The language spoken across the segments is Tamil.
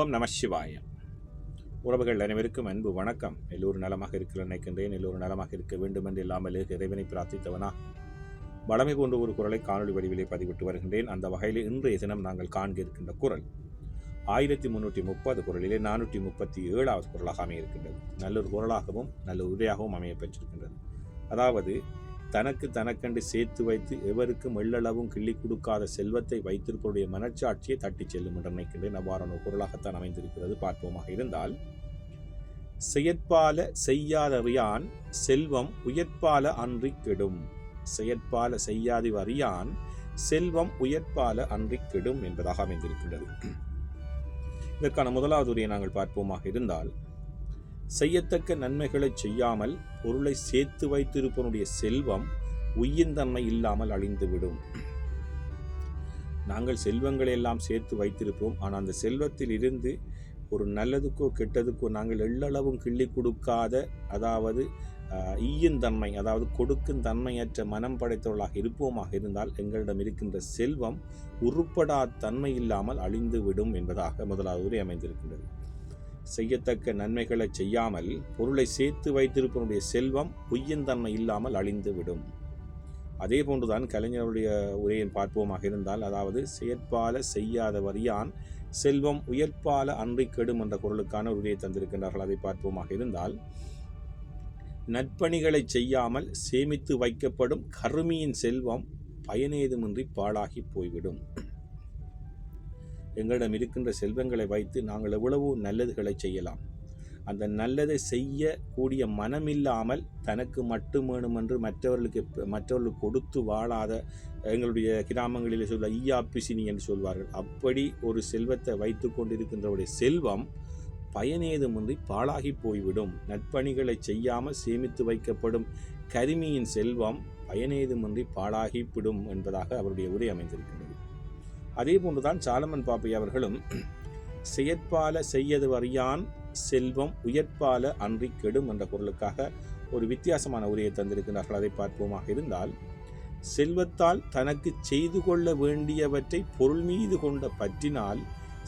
ஓம் நம சிவாய. உறவுகள் அனைவருக்கும் அன்பு வணக்கம். எல்லோரும் நலமாக இருக்க நினைக்கின்றேன். எல்லோரும் நலமாக இருக்க வேண்டும் என்று இல்லாமல் இறைவனை பிரார்த்தித்தவனா வளமை போன்ற ஒரு குரலை காணொலி வடிவிலே பதிவிட்டு வருகின்றேன். அந்த வகையில் இன்றைய தினம் நாங்கள் காண்க இருக்கின்ற குரல் 1330 குரலிலே 437வது குரலாக அமைய இருக்கின்றது. நல்லொரு குரலாகவும் நல்ல உரையாகவும் அமைய பெற்றிருக்கின்றது. அதாவது, தனக்கு தனக்கென்று சேர்த்து வைத்து எவருக்கும் எள்ளளவும் கிள்ளி கொடுக்காத செல்வத்தை வைத்திருப்பவருடைய மனச்சாட்சியை தட்டி செல்லும் என்று நினைக்கின்றேன். அவ்வாறான குரலாகத்தான் அமைந்திருக்கிறது. பார்ப்போமாக இருந்தால், செயற்பால செய்யாதவையான் செல்வம் உயர்ப்பால அன்றி கெடும். செயற்பால செய்யாதவ அறியான் செல்வம் உயர்ப்பால அன்றி கெடும் என்பதாக அமைந்திருக்கின்றது. இதற்கான முதலாவது உரையை நாங்கள் பார்ப்போமாக இருந்தால், செய்யத்தக்க நன்மைகளை செய்யாமல் பொருளை சேர்த்து வைத்திருப்பவனுடைய செல்வம் உய்யந்தன்மை இல்லாமல் அழிந்துவிடும். நாங்கள் செல்வங்களை எல்லாம் சேர்த்து வைத்திருப்போம். ஆனால் அந்த செல்வத்தில் இருந்து ஒரு நல்லதுக்கோ கெட்டதுக்கோ நாங்கள் எள்ளளவும் கிள்ளி கொடுக்காத, அதாவது ஈயந்தன்மை, அதாவது கொடுக்கும் தன்மையற்ற மனம் படைத்தவர்களாக இருப்போமாக இருந்தால் எங்களிடம் இருக்கின்ற செல்வம் உருப்படா தன்மை இல்லாமல் அழிந்துவிடும் என்பதாக முதலாவது உரை அமைந்திருக்கின்றது. செய்யத்தக்க நன்மைகளை செய்யாமல் பொருளை சேர்த்து வைத்திருப்பவனுடைய செல்வம் உய்யந்தன்மை இல்லாமல் அழிந்துவிடும். அதே போன்றுதான் கலைஞருடைய உரையை பார்ப்போமாக இருந்தால், அதாவது செயற்பால செய்யாதவறியான் செல்வம் உயர்ப்பால அன்றி கெடும் என்ற குரலுக்கான உரையை தந்திருக்கின்றார்கள். அதை பார்ப்போமாக இருந்தால், நற்பணிகளை செய்யாமல் சேமித்து வைக்கப்படும் கருமியின் செல்வம் பயனேதுமின்றி பாழாகி போய்விடும். எங்களிடம் இருக்கின்ற செல்வங்களை வைத்து நாங்கள் எவ்வளவோ நல்லதுகளை செய்யலாம். அந்த நல்லதை செய்யக்கூடிய மனமில்லாமல் தனக்கு மட்டும் வேணும் என்று மற்றவர்களுக்கு கொடுத்து வாழாத, எங்களுடைய கிராமங்களிலே சொல்ல ஈயா பிசினி என்று சொல்வார்கள். அப்படி ஒரு செல்வத்தை வைத்து கொண்டிருக்கின்றவருடைய செல்வம் பயனேதுமின்றி பாழாகி போய்விடும். நற்பணிகளை செய்யாமல் சேமித்து வைக்கப்படும் கருமியின் செல்வம் பயனேதுமின்றி பாழாகிவிடும் என்பதாக அவருடைய உரை அமைந்திருக்கின்றது. அதே போன்றுதான் சாலமன் பாப்பை அவர்களும் செயற்பால செய்யது அறியான் செல்வம் உயர்ப்பால அன்றி கெடும் என்ற குரலுக்காக ஒரு வித்தியாசமான உரையை தந்திருக்கிறார்கள். அதை பார்ப்போமாக இருந்தால், செல்வத்தால் தனக்கு செய்து கொள்ள வேண்டியவற்றை பொருள் மீது கொண்ட பற்றினால்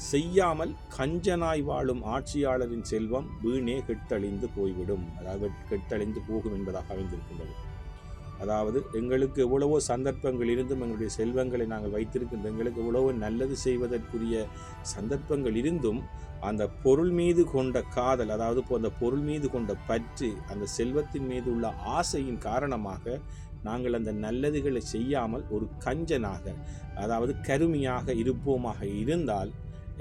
செய்யாமல் கஞ்சனாய் வாழும் ஆட்சியாளரின் செல்வம் வீணே கெட்டழிந்து போய்விடும், அதாவது கெட்டழிந்து போகும் என்பதாக அமைந்திருக்கின்றது. அதாவது, எங்களுக்கு எவ்வளவோ சந்தர்ப்பங்கள் இருந்தும் எங்களுடைய செல்வங்களை நாங்கள் வைத்திருக்கின்ற, எங்களுக்கு எவ்வளவோ நல்லது செய்வதற்குரிய சந்தர்ப்பங்கள் இருந்தும் அந்த பொருள் மீது கொண்ட காதல், அதாவது அந்த பொருள் மீது கொண்ட பற்று, அந்த செல்வத்தின் மீது உள்ள ஆசையின் காரணமாக நாங்கள் அந்த நல்லதுகளை செய்யாமல் ஒரு கஞ்சனாக, அதாவது கருமியாக இருப்போமாக இருந்தால்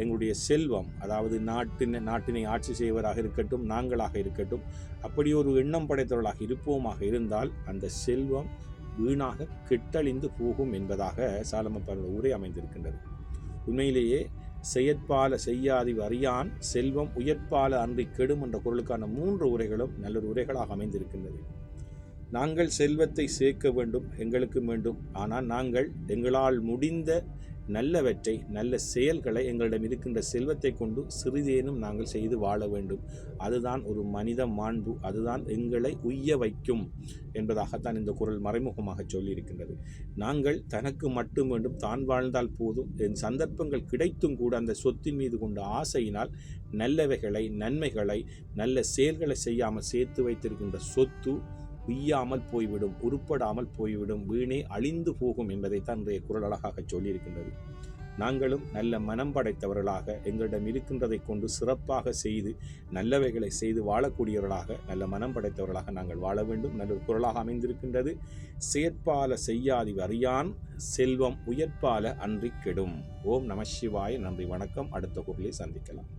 எங்களுடைய செல்வம், அதாவது நாட்டினை ஆட்சி செய்வராக இருக்கட்டும், நாங்களாக இருக்கட்டும், அப்படி ஒரு எண்ணம் படைத்தவர்களாக இருப்போமாக இருந்தால் அந்த செல்வம் வீணாக கெட்டழிந்து போகும் என்பதாக சாலமன் உரை அமைந்திருக்கின்றது. உண்மையிலேயே செயற்பால செய்யாதி அறியான் செல்வம் உயர்ப்பால அன்றி கெடும் என்ற குரலுக்கான 3 உரைகளும் நல்லொரு உரைகளாக அமைந்திருக்கின்றது. நாங்கள் செல்வத்தை சேர்க்க வேண்டும், எங்களுக்கும் வேண்டும். ஆனால் நாங்கள் எங்களால் முடிந்த நல்லவற்றை, நல்ல செயல்களை எங்களிடம் இருக்கின்ற செல்வத்தை கொண்டு சிறிதேனும் நாங்கள் செய்து வாழ வேண்டும். அதுதான் ஒரு மனித மாண்பு, அதுதான் எங்களை உய்ய வைக்கும் என்பதாகத்தான் இந்த குரல் மறைமுகமாக சொல்லியிருக்கின்றது. நாங்கள் தனக்கு மட்டும் வேண்டும், தான் வாழ்ந்தால் போதும், என் சந்தர்ப்பங்கள் கிடைத்தும் கூட அந்த சொத்தின் மீது கொண்ட ஆசையினால் நல்லவைகளை, நன்மைகளை, நல்ல செயல்களை செய்யாமல் சேர்த்து வைத்திருக்கின்ற சொத்து உய்யாமல் போய்விடும், உருப்படாமல் போய்விடும், வீணே அழிந்து போகும் என்பதைத்தான் இன்றைய குரல் அழகாக சொல்லியிருக்கின்றது. நாங்களும் நல்ல மனம் படைத்தவர்களாக எங்களிடம் இருக்கின்றதை கொண்டு சிறப்பாக செய்து நல்லவைகளை செய்து வாழக்கூடியவர்களாக, நல்ல மனம் படைத்தவர்களாக நாங்கள் வாழ வேண்டும். நல்ல குரலாக அமைந்திருக்கின்றது. செயற்பால செய்யாதி அறியான் செல்வம் உயர்ப்பால அன்றி கெடும். ஓம் நம சிவாய. நன்றி, வணக்கம். அடுத்த குரலை சந்திக்கலாம்.